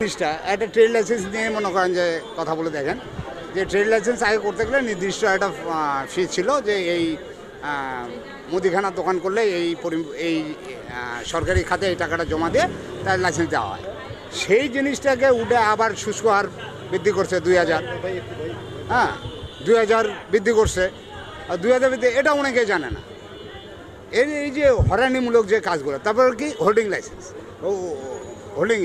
জিনিসটা একটা trade licence নিয়ে মনে করেন যে কথা বলে দেখেন যে ট্রেড লাইসেন্স আগে করতে গেলে নির্দিষ্ট একটা ফি ছিল যে এই মুদিখানা দোকান করলে এই সরকারি খাতে এই টাকাটা জমা দিয়ে তার লাইসেন্স দেওয়া হয়। সেই জিনিসটাকে উঠে আবার শুষ্ক হার বৃদ্ধি করছে 2000, হ্যাঁ 2000 বৃদ্ধি করছে। আর 2000 বৃদ্ধি এটা অনেকেই জানে না। এই যে হয়রানিমূলক যে কাজগুলো, তারপর কি হোল্ডিং লাইসেন্স হোল্ডিং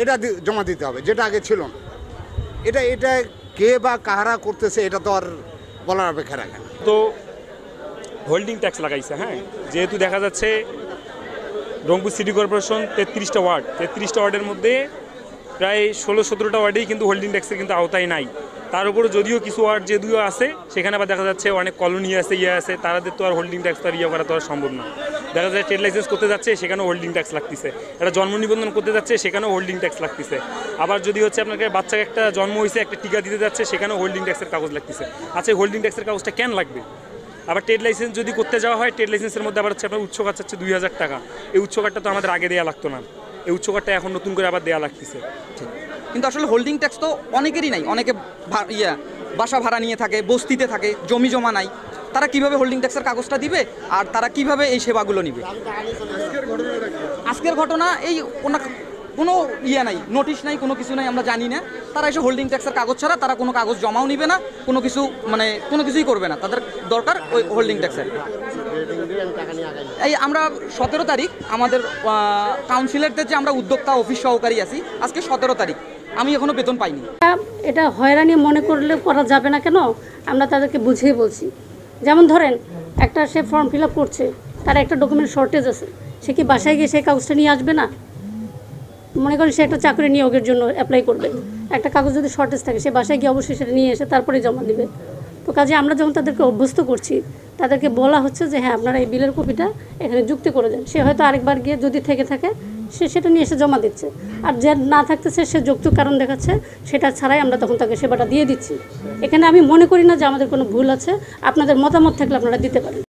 এটা জমা দিতে হবে, যেটা আগে ছিল না। এটা কে বা কাহারা করতেছে এটা তো আর বলার অপেক্ষা রাখে না। তো হোল্ডিং ট্যাক্স লাগাইছে, হ্যাঁ, যেহেতু দেখা যাচ্ছে রংপুর সিটি কর্পোরেশন 33টা ওয়ার্ড, 33টা ওয়ার্ডের মধ্যে প্রায় 16-17টা ওয়ার্ডেই কিন্তু হোল্ডিং ট্যাক্সের কিন্তু আওতায় নাই। তার উপরে যদিও কিছু ওয়ার্ড যদিও আছে, সেখানে আবার দেখা যাচ্ছে অনেক কলোনি আছে, আছে, তাদের তো আর হোল্ডিং ট্যাক্স তো আর করা তো আর সম্ভব না। দেখা যায় ট্রেড লাইসেন্স করতে যাচ্ছে, সেখানেও হোল্ডিং ট্যাক্স লাগতেছে। একটা জন্ম নিবন্ধন করতে যাচ্ছে, সেখানেও হোল্ডিং ট্যাক্স লাগতেছে। আবার যদি হচ্ছে আপনাকে বাচ্চাকে একটা জন্ম হয়েছে, একটা টিকা দিতে যাচ্ছে, সেখানেও হোল্ডিং ট্যাক্সের কাগজ লাগতেছে। আচ্ছা, হোল্ডিং ট্যাক্সের কাগজটা কেন লাগবে? আবার ট্রেড লাইসেন্স যদি করতে যাওয়া হয়, ট্রেড লাইসেন্সের মধ্যে আবার হচ্ছে আপনার উচ্চ কার্ড চাচ্ছে 2000 টাকা। এই উচ্চ কার্ডটা তো আমাদের আগে দেওয়া লাগতো না, এই উচ্চ কার্ডটা এখন নতুন করে আবার দেওয়া লাগতেছে। কিন্তু আসলে হোল্ডিং ট্যাক্স তো অনেকেরই নাই, অনেকে বাসা ভাড়া নিয়ে থাকে, বস্তিতে থাকে, জমি জমা নাই, তারা কিভাবে হোল্ডিং ট্যাক্সের কাগজটা দিবে আর তারা কিভাবে এই সেবাগুলো নিবে? আজকের ঘটনা এই কোনো নাই, নোটিশ নাই, কোনো কিছু নাই, আমরা জানি না। তারা এসে হোল্ডিং ট্যাক্সের কাগজ ছাড়া তারা কোনো কাগজ জমাও নিবে না, কোনো কিছু কোনো কিছুই করবে না। তাদের দরকার ওই হোল্ডিং ট্যাক্সের। এই আমরা 17 তারিখ আমাদের কাউন্সিলরদের যে আমরা উদ্যোক্তা অফিস সহকারী আছি, আজকে 17 তারিখ, আমি এখনো বেতন পাইনি। এটা হয়রানি মনে করলে করা যাবে না কেন? আমরা তাদেরকে বুঝিয়ে বলছি। যেমন ধরেন একটা সে ফর্ম ফিল আপ করছে, তার একটা ডকুমেন্ট শর্টেজ আছে, সে কি বাসায় গিয়ে সেই কাগজটা নিয়ে আসবে না? মনে করেন সে একটা চাকরি নিয়োগের জন্য অ্যাপ্লাই করবে, একটা কাগজ যদি শর্টেজ থাকে, সে বাসায় গিয়ে অবশ্যই সেটা নিয়ে এসে তারপরে জমা দিবে। তো কাজে আমরা যখন তাদেরকে অভ্যস্ত করছি, তাদেরকে বলা হচ্ছে যে হ্যাঁ আপনারা এই বিলের কপিটা এখানে যুক্তি করে দেন। সে হয়তো আরেকবার গিয়ে যদি থেকে থাকে সে সেটা নিয়ে এসে জমা দিচ্ছে, আর যে না থাকতেছে সে যৌক্তিক কারণ দেখাচ্ছে, সেটা ছাড়াই আমরা তখন তাকে সেবাটা দিয়ে দিচ্ছি। এখানে আমি মনে করি না যে আমাদের কোনো ভুল আছে। আপনাদের মতামত থাকলে আপনারা দিতে পারেন।